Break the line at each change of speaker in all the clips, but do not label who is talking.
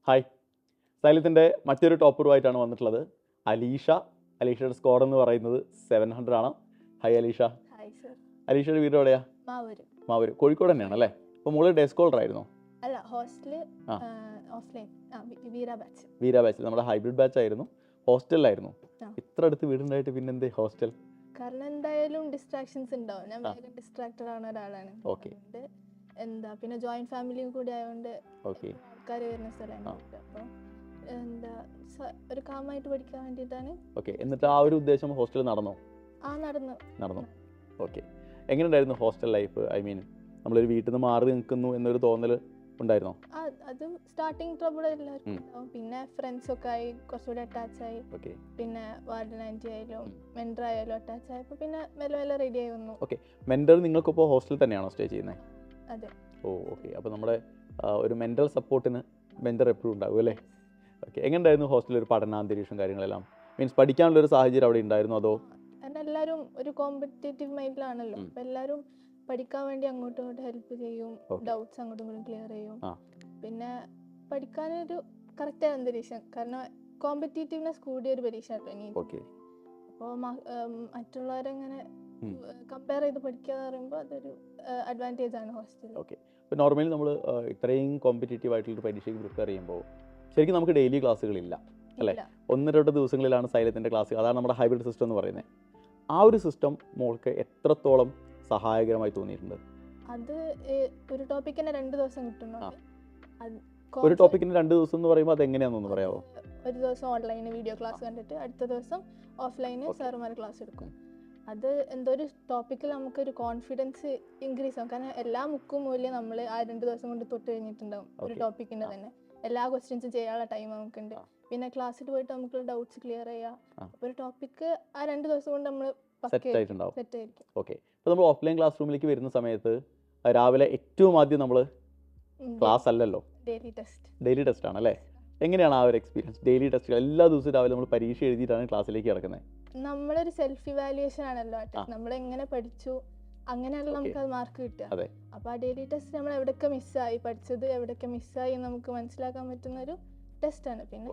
Hi, സൈലത്തിൻ്റെ മറ്റൊരു ടോപ്പറുമായിട്ടാണ് വന്നിട്ടുള്ളത്. Alisha. അലീഷയുടെ score എന്ന് പറയുന്നത് 700 ആണ്. ഹായ് അലീഷ.
Hi sir.
അലീഷയുടെ വീട് എവിടെയാ? മാവൂര്. കോഴിക്കോട് തന്നെയാണ് അല്ലേ? അപ്പോൾ മോള് ഡേ സ്കോളർ ആയിരുന്നോ?
അല്ല, ഹോസ്റ്റല് ഓഫ്ലൈൻ.
വീര ബാച്ചിൽ നമ്മുടെ ഹൈബ്രിഡ് ബാച്ച് ആയിരുന്നു. ഹോസ്റ്റലിലായിരുന്നു. ഇത്ര അടുത്ത് വീടുണ്ടായിട്ട് പിന്നെന്തേ ഹോസ്റ്റൽ?
കാരണം എന്തായാലും ഡിസ്ട്രാക്ഷൻസ് ഉണ്ടാവും. ഞാൻ വേഗം ഡിസ്ട്രാക്റ്റഡ് ആവുന്ന ഒരാളാണ്.
ഓക്കെ.
പിന്നെ ജോയിന്റ് ഫാമിലിയും കൂടി ആയതുകൊണ്ട്
ഓക്കെ.
ആൾക്കാർ വരുന്ന സ്ഥലമാണ്. അപ്പോൾ ഒരു കാമായിട്ട് പഠിക്കാൻ വേണ്ടിയിട്ടാണ്.
ഓക്കെ. എന്നിട്ട് ആ ഒരു ഉദ്ദേശം ഹോസ്റ്റലിൽ നടന്നു. ഓക്കെ. എങ്ങനെയുണ്ടായിരുന്നു ഹോസ്റ്റൽ ലൈഫ്? ഐ മീൻ, നമ്മളൊരു വീട്ടിൽ നിന്ന് മാറി നിൽക്കുന്നു എന്നൊരു തോന്നൽ ഉണ്ടായിരുന്നോ?
അത് സ്റ്റാർട്ടിങ് ട്രബിൾ എല്ലാവർക്കും ഉണ്ടാവും. പിന്നെ ഫ്രണ്ട്സ് ഒക്കെ ആയി കുറച്ചുകൂടി അറ്റാച്ച് ആയി. പിന്നെ വാർഡൻ ആൻറ്റി ആയാലും മെൻറ്റർ ആയാലും അറ്റാച്ച് ആയപ്പോൾ പിന്നെ മെല്ലെ റെഡി ആയി വന്നു.
ഓക്കെ. മെൻറ്റർ നിങ്ങൾക്കിപ്പോൾ ഹോസ്റ്റലിൽ തന്നെയാണോ സ്റ്റേ ചെയ്യുന്നത്?
അതെ.
ഓക്കെ. അപ്പോൾ നമ്മുടെ ഒരു മെൻ്റൽ സപ്പോർട്ടിന് മെൻറ്റർ എപ്പോഴും ഉണ്ടാവും അല്ലേ? ഓക്കെ. എങ്ങനെയുണ്ടായിരുന്നു ഹോസ്റ്റലിൽ ഒരു പഠനാന്തരീക്ഷം കാര്യങ്ങളെല്ലാം? മീൻസ് പഠിക്കാനുള്ളൊരു സാഹചര്യം അവിടെ ഉണ്ടായിരുന്നു അതോ?
എല്ലാവരും ഒരു കോമ്പറ്റേറ്റീവ് മൈൻഡിലാണല്ലോ. അപ്പോൾ എല്ലാവരും പഠിക്കാൻ വേണ്ടി അങ്ങോട്ടും ഇങ്ങോട്ടും ഹെൽപ്പ് ചെയ്യും, ഡൗട്ട്സ് അങ്ങോട്ടും ഇങ്ങോട്ടും ക്ലിയർ ചെയ്യും. പിന്നെ പഠിക്കാനൊരു കറക്റ്റ് അന്തരീക്ഷം. കാരണം കോമ്പറ്റേറ്റീവ്നെസ് കൂടിയ ഒരു പരീക്ഷ ആണല്ലോ. അപ്പോൾ മറ്റുള്ളവരെങ്ങനെ കമ്പയർ ചെയ്ത് പഠിക്കുക എന്ന് പറയുമ്പോൾ അതൊരു അഡ്വാൻറ്റേജ് ആണ് ഹോസ്റ്റലിൽ.
ഓക്കെ. ഇപ്പോൾ നോർമലി നമ്മൾ ഇത്രയും കോമ്പറ്റേറ്റീവ് ആയിട്ടുള്ള പരീക്ഷയ്ക്ക് പ്രിപ്പയർ ചെയ്യുമ്പോൾ ശരിക്കും നമുക്ക് ഡെയിലി ക്ലാസ്സുകളില്ല അല്ലേ? 1-2 ദിവസങ്ങളിലാണ് സൈലത്തിൻ്റെ ക്ലാസ്. അതാണ് നമ്മുടെ ഹൈബ്രിഡ് സിസ്റ്റം എന്ന് പറയുന്നത്. ആ ഒരു സിസ്റ്റം മോൾക്ക് എത്രത്തോളം സഹായകരമായി തോന്നിയിട്ടുണ്ട്?
അത് ഒരു ടോപ്പിക്കിന് 2 ദിവസം കിട്ടുന്നുണ്ട്.
ഒരു ടോപ്പിക്കിന് 2 ദിവസം എന്ന് പറയുമ്പോൾ അതെങ്ങനെയാണെന്നൊന്ന് പറയാമോ?
ഒരു ദിവസം ഓൺലൈന് വീഡിയോ ക്ലാസ് കണ്ടിട്ട് അടുത്ത ദിവസം ഓഫ്ലൈന് സാറുമാർ ക്ലാസ് എടുക്കും. അത് എന്തോ ഒരു ടോപ്പിക്കിൽ നമുക്കൊരു കോൺഫിഡൻസ് ഇൻക്രീസ് ആവും. കാരണം എല്ലാ മുക്കും മൂല്യം നമ്മൾ ആ 2 ദിവസം കൊണ്ട് തൊട്ട് കഴിഞ്ഞിട്ടുണ്ടാവും. ഒരു ടോപ്പിക്കിൻ്റെ തന്നെ എല്ലാ ക്വസ്റ്റ്യൻസും ചെയ്യാനുള്ള ടൈം നമുക്കുണ്ട്. പിന്നെ ക്ലാസ്സിൽ പോയിട്ട് നമുക്ക് ഡൗട്ട്സ് ക്ലിയർ ചെയ്യാം. അപ്പോൾ ഒരു ടോപ്പിക്ക് ആ 2 ദിവസം കൊണ്ട് നമ്മൾ
സെറ്റ് ആയിരിക്കും. ഓക്കെ. ഇപ്പോൾ നമ്മൾ ഓഫ്ലൈൻ ക്ലാസ് റൂമിലേക്ക് വരുന്ന സമയത്ത് രാവിലെ ഏറ്റവും ആദ്യം നമ്മൾ ക്ലാസ് അല്ലല്ലോ, ഡെയിലി ടെസ്റ്റ് ആണല്ലേ? എങ്ങനെയാണ് ആ ഒരു എക്സ്പീരിയൻസ്? ഡെയിലി ടെസ്റ്റ് എല്ലാ ദിവസവും രാവിലെ നമ്മൾ പരീക്ഷ എഴുതിയിട്ടാണ് ക്ലാസ്സിലേക്ക് കിടക്കുന്നത്.
നമ്മളൊരു സെൽഫ് ഇവാലുവേഷൻ ആണല്ലോ. നമ്മൾ എങ്ങനെ പഠിച്ചു അങ്ങനെയാണല്ലോ നമുക്ക് അത് മാർക്ക് കിട്ടുക. അപ്പോൾ ആ ഡെയിലി ടെസ്റ്റ് നമ്മൾ എവിടെയൊക്കെ മിസ്സായി, പഠിച്ചത് എവിടെയൊക്കെ മിസ്സായി നമുക്ക് മനസ്സിലാക്കാൻ പറ്റുന്ന ഒരു ടെസ്റ്റാണ്. പിന്നെ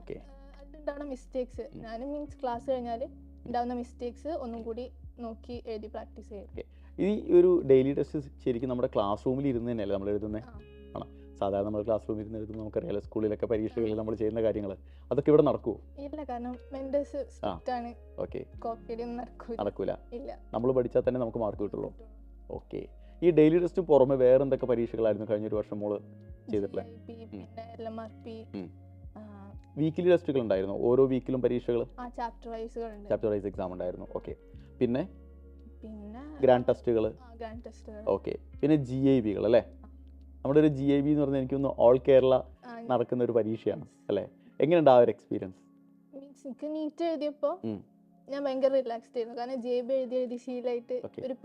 അതുണ്ടാവുന്ന മിസ്റ്റേക്സ്, ഞാൻ മീൻസ് ക്ലാസ് കഴിഞ്ഞാൽ ഉണ്ടാവുന്ന മിസ്റ്റേക്സ് ഒന്നും കൂടി നോക്കി എഴുതി പ്രാക്ടീസ് ചെയ്യും.
ഈ ഒരു ഡെയിലി ടെസ്റ്റ് ശരിക്കും നമ്മുടെ ക്ലാസ് റൂമിൽ ഇരുന്ന് തന്നെയല്ലേ നമ്മൾ എഴുതുന്നത്? ആണോ? സാധാരണ നമ്മൾ ക്ലാസ് റൂമിൽ ഇരുന്ന് എഴുതുമ്പോൾ നമുക്കറിയാലോ സ്കൂളിലൊക്കെ പരീക്ഷകളിൽ നമ്മൾ ചെയ്യുന്ന കാര്യങ്ങൾ അതൊക്കെ ഇവിടെ നടക്കുമോ?
ഇല്ല, കാരണം മെന്റേഴ്സ് സ്ട്രിക്റ്റ് ആണ്. കോപ്പി
നടക്കൂല. നമ്മൾ പഠിച്ചാൽ തന്നെ നമുക്ക് മാർക്ക് കിട്ടുള്ളൂ. ഓക്കെ. ഈ ഡെയിലി ടെസ്റ്റ് പുറമെ വേറെ എന്തൊക്കെ പരീക്ഷകളായിരുന്നു കഴിഞ്ഞൊരു വർഷം മോള് ചെയ്തിട്ടുള്ളത്? വീക്കിലി ടെസ്റ്റുകൾ ഉണ്ടായിരുന്നു? ഓരോ വീക്കിലും പരീക്ഷകൾ?
ചാപ്റ്റർ
വൈസ് എക്സാം ഉണ്ടായിരുന്നു. ഓക്കെ. പിന്നെ ഗ്രാൻഡ് ടെസ്റ്റുകൾ? ഓക്കെ. പിന്നെ GIBകൾ അല്ലേ? നമ്മുടെ ഒരു GIB എന്ന് പറഞ്ഞാൽ എനിക്കൊന്ന് ഓൾ കേരള നടക്കുന്ന ഒരു പരീക്ഷയാണ് അല്ലേ? എങ്ങനെയുണ്ട് ആ ഒരു എക്സ്പീരിയൻസ്?
നീറ്റ് എഴുതിയപ്പോൾ ഞാൻ ഭയങ്കര റിലാക്സ്ഡ് ആയിരുന്നു. കാരണം GIB എഴുതി ശീലമായിട്ട് ഒരു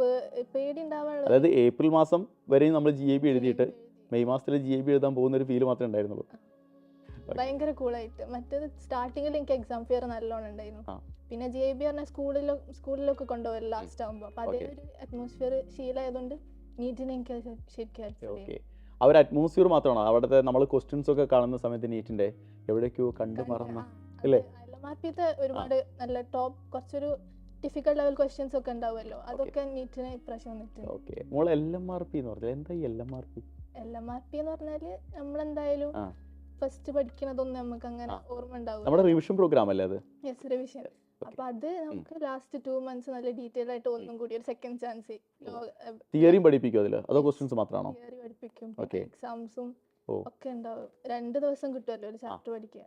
പേടി ഉണ്ടാവാനുള്ള.
അതായത് ഏപ്രിൽ മാസം വരെയും നമ്മൾ GIB എഴുതിയിട്ട് മെയ് മാസത്തിൽ GIB എഴുതാൻ പോകുന്ന ഒരു ഫീൽ മാത്രമേ ഉണ്ടായിരുന്നുള്ളൂ.
ഭയങ്കര കൂളായിട്ട്. മറ്റേത് സ്റ്റാർട്ടിങ്ങിൽ എനിക്ക് എക്സാം ഫിയർ നല്ലോണം ഉണ്ടായിരുന്നു. പിന്നെ GIB പറഞ്ഞാൽ സ്കൂളിലൊക്കെ കൊണ്ടുപോകും ലാസ്റ്റ് ആകുമ്പോൾ. അപ്പോൾ അതേ ഒരു അറ്റ്മോസ്ഫിയർ ശീലമായതുകൊണ്ട് നീറ്റിന് എനിക്ക് ശരിക്കും
ആ ഒരു അറ്റ്മോസ്ഫിയർ മാത്രമാണോ? അവിടുത്തെ നമ്മൾ ക്വസ്റ്റ്യൻസ് ഒക്കെ കാണുന്ന സമയത്ത് നീറ്റിന്റെ എവിടേക്കോ കണ്ടു മറന്ന അല്ലേ?
LMRPത്തെ ഒരുപാട് നല്ല ടോപ്പ് കുറച്ചൊരു ഡിഫിക്കൽട്ട് ലെവൽ ക്വസ്റ്റ്യൻസ് ഒക്കെ ഉണ്ടാവുമല്ലോ, അതൊക്കെ നീറ്റിന് ഇപ്രാവശ്യം വന്നിട്ടുണ്ട്.
ഓക്കെ. മോൾ LMRP എന്ന് പറഞ്ഞാൽ എന്താ? LMRP
എന്ന് പറഞ്ഞാൽ നമ്മളെന്തായാലും ഫസ്റ്റ് പഠിക്കുന്നതൊന്നും നമുക്ക് അങ്ങനെ ഓർമ്മ ഉണ്ടാവും.
നമ്മുടെ റിവിഷൻ പ്രോഗ്രാം അല്ലേ അത്?
Yes, revision. അപ്പൊ അത് നമുക്ക് ലാസ്റ്റ് 2 months നല്ല ഡീറ്റെയിൽ ആയിട്ട് ഒന്നും കൂടി ഒരു സെക്കൻഡ് ചാൻസ്.
തിയറിയും പഠിപ്പിക്കും അതില്? അതോ ക്വസ്റ്റ്യൻസ് മാത്രമാണോ?
തിയറി പഠിപ്പിക്കും, എക്സാംസും ഒക്കെ ഉണ്ടാവും. 2 ദിവസം കിട്ടുമല്ലോ ഒരു ചാപ്റ്റർ പഠിക്കാൻ.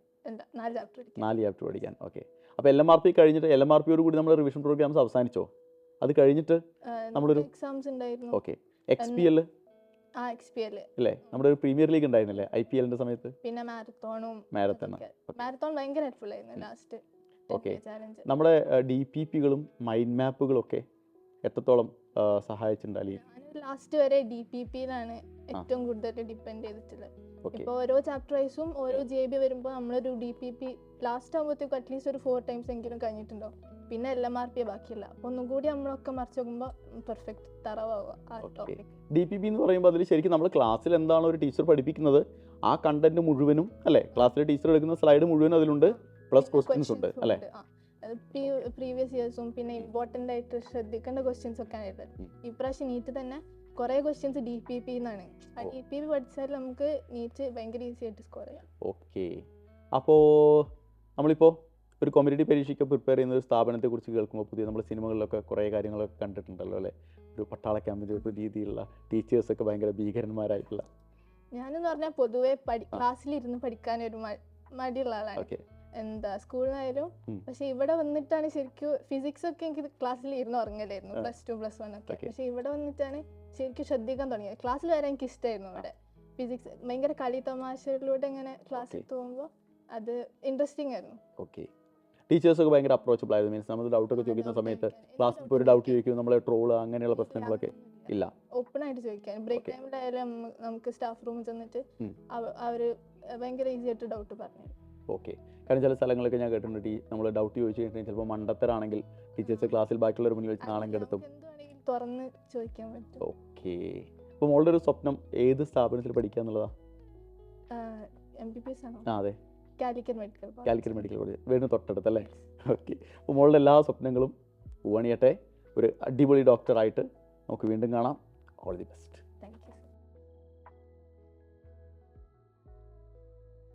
4 ചാപ്റ്റർ പഠിക്കാൻ. ഓക്കെ. അപ്പോൾ LMRP കഴിഞ്ഞിട്ട് LMRPയോട് കൂടി നമ്മൾ റിവിഷൻ പ്രോഗ്രാംസ് അവസാനിച്ചോ? അത് കഴിഞ്ഞിട്ട് നമ്മളൊരു എക്സാംസ് ഉണ്ടായിരുന്നു.
ഓക്കെ. XPL അല്ലേ? നമ്മുടെ ഒരു പ്രീമിയർ ലീഗ് ഉണ്ടായിരുന്നില്ലേ IPLന്റെ സമയത്ത്?
പിന്നെ മാരത്തോൺ ഭയങ്കര ഹെൽപ്ഫുൾ ആയിരുന്നു ലാസ്റ്റ്.
ഓക്കെ. നമ്മുടെ DPPകളും മൈൻഡ് മാപ്പുകളും ഒക്കെ എത്രത്തോളം സഹായിച്ചിട്ടുണ്ട്?
ലാസ്റ്റ് വരെ DPPയിലാണ് ഏറ്റവും കൂടുതൽ ഡിപ്പെൻഡ് ചെയ്തിട്ടുള്ളത്. ഇപ്പോൾ ഓരോ ചാപ്റ്റർ വൈസും ഓരോ GIB വരുമ്പോൾ നമ്മളൊരു DPP ലാസ്റ്റ് ആകുമ്പോഴത്തേക്കും അറ്റ്ലീസ്റ്റ് ഒരു 4 times എങ്കിലും കഴിഞ്ഞിട്ടുണ്ടാവും. പിന്നെ LMRP ബാക്കിയില്ല. അപ്പോൾ ഒന്നും കൂടി നമ്മളൊക്കെ മറിച്ച് നോക്കുമ്പോൾ പെർഫെക്റ്റ് തറവാകുക ആ ടോപ്പിക്.
DPP എന്ന് പറയുമ്പോൾ അതിൽ ശരിക്കും നമ്മൾ ക്ലാസ്സിൽ എന്താണോ ഒരു ടീച്ചർ പഠിപ്പിക്കുന്നത് ആ കണ്ടന്റ് മുഴുവനും അല്ലേ, ക്ലാസ്സിലെ ടീച്ചർ എടുക്കുന്ന സ്ലൈഡ് മുഴുവനും അതിലുണ്ട്, പ്ലസ് ക്വസ്റ്റ്യൻസ് ഉണ്ട് അല്ലേ?
പ്രീവിയസ് ഇയേഴ്സും പിന്നെ ഇമ്പോർട്ടൻ്റ് ആയിട്ട് ശ്രദ്ധിക്കേണ്ട ക്വസ്റ്റ്യൻസ് ഒക്കെ ആയിട്ട് ഇപ്രാവശ്യം നീറ്റ് തന്നെ കുറേ ക്വസ്റ്റ്യൻസ് DPP എന്നാണ്. ആ DPP പഠിച്ചാൽ നമുക്ക് നീറ്റ് ഭയങ്കര ഈസി ആയിട്ട് സ്കോർ ചെയ്യാം.
ഓക്കെ. അപ്പോൾ നമ്മളിപ്പോൾ ഒരു കോമ്പറ്റേറ്റീവ് പരീക്ഷയ്ക്ക് പ്രിപ്പയർ ചെയ്യുന്ന ഒരു സ്ഥാപനത്തെക്കുറിച്ച് കേൾക്കുമ്പോൾ പുതിയ നമ്മൾ സിനിമകളിലൊക്കെ കുറേ കാര്യങ്ങളൊക്കെ കണ്ടിട്ടുണ്ടല്ലോ അല്ലേ? ഒരു പട്ടാള ക്യാമ്പിൻ്റെ ഒരു രീതിയിലുള്ള ടീച്ചേഴ്സൊക്കെ ഭയങ്കര ഭീകരന്മാരായിട്ടുള്ള.
ഞാനെന്ന് പറഞ്ഞാൽ പൊതുവെ ക്ലാസ്സിലിരുന്ന് പഠിക്കാനൊരു മടിയുള്ള ആളാണ്. എന്താ സ്കൂളിലായാലും. പക്ഷെ ഇവിടെ വന്നിട്ടാണ് ശരിക്കും ഫിസിക്സ് ഒക്കെ എനിക്ക് ക്ലാസ്സിൽ ഇരുന്ന് ഉറങ്ങലായിരുന്നു +2 +1 ഒക്കെ. പക്ഷെ ഇവിടെ വന്നിട്ടാണ് ശരിക്കും ശ്രദ്ധിക്കാൻ തുടങ്ങിയത്. ക്ലാസ്സിൽ വരെ എനിക്ക് ഇഷ്ടമായിരുന്നു ഇവിടെ ഫിസിക്സ്. ഭയങ്കര കളി തമാശകളിലൂടെ ഇങ്ങനെ ക്ലാസ്സിൽ പോകുമ്പോൾ അത് ഇൻട്രസ്റ്റിംഗ് ആയിരുന്നു.
ഓക്കെ. ടീച്ചേഴ്സൊക്കെ ഭയങ്കര അപ്രോച്ചബിൾ ആയിരുന്നു. മീൻസ് നമ്മൾ ഡൗട്ടൊക്കെ ചോദിക്കുന്ന സമയത്ത് ക്ലാസ്സിൽ ഇപ്പോൾ ഒരു ഡൗട്ട് ചോദിക്കും, നമ്മളെ ട്രോള് അങ്ങനെയുള്ള പ്രശ്നങ്ങളൊക്കെ ഇല്ല,
ഓപ്പൺ ആയിട്ട് ചോദിക്കാൻ. ബ്രേക്ക് ടൈമിലായാലും നമുക്ക് സ്റ്റാഫ് റൂമിൽ ചെന്നിട്ട് അവർ ഭയങ്കര ഈസി ആയിട്ട് ഡൗട്ട് പറഞ്ഞു.
ഓക്കെ. കാരണം ചില സ്ഥലങ്ങളൊക്കെ ഞാൻ കേട്ടിട്ടുണ്ട്, നമ്മൾ ഡൗട്ട് ചോദിച്ചു കഴിഞ്ഞാൽ ചിലപ്പോൾ മണ്ടത്തരാണെങ്കിൽ ടീച്ചേഴ്സ് ക്ലാസ്സിൽ ബാക്കിയുള്ളവർ മുന്നിൽ വെച്ച് നാണം കെടുത്തും.
തുറന്ന് ചോദിക്കാൻ പറ്റും.
ഓക്കെ. അപ്പോൾ മോളുടെ ഒരു സ്വപ്നം ഏത് സ്ഥാപനത്തിൽ പഠിക്കുക എന്നുള്ളതാ?
MBBS ആണോ?
അതെ,
കാലിക്കറ്റ് മെഡിക്കൽ
കോളേജ് വീടിന് തൊട്ടടുത്തല്ലേ? ഓക്കെ. അപ്പോൾ മോളുടെ എല്ലാ സ്വപ്നങ്ങളും പൂവണിയട്ടെ. ഒരു അടിപൊളി ഡോക്ടറായിട്ട് നമുക്ക് വീണ്ടും കാണാം. All the best.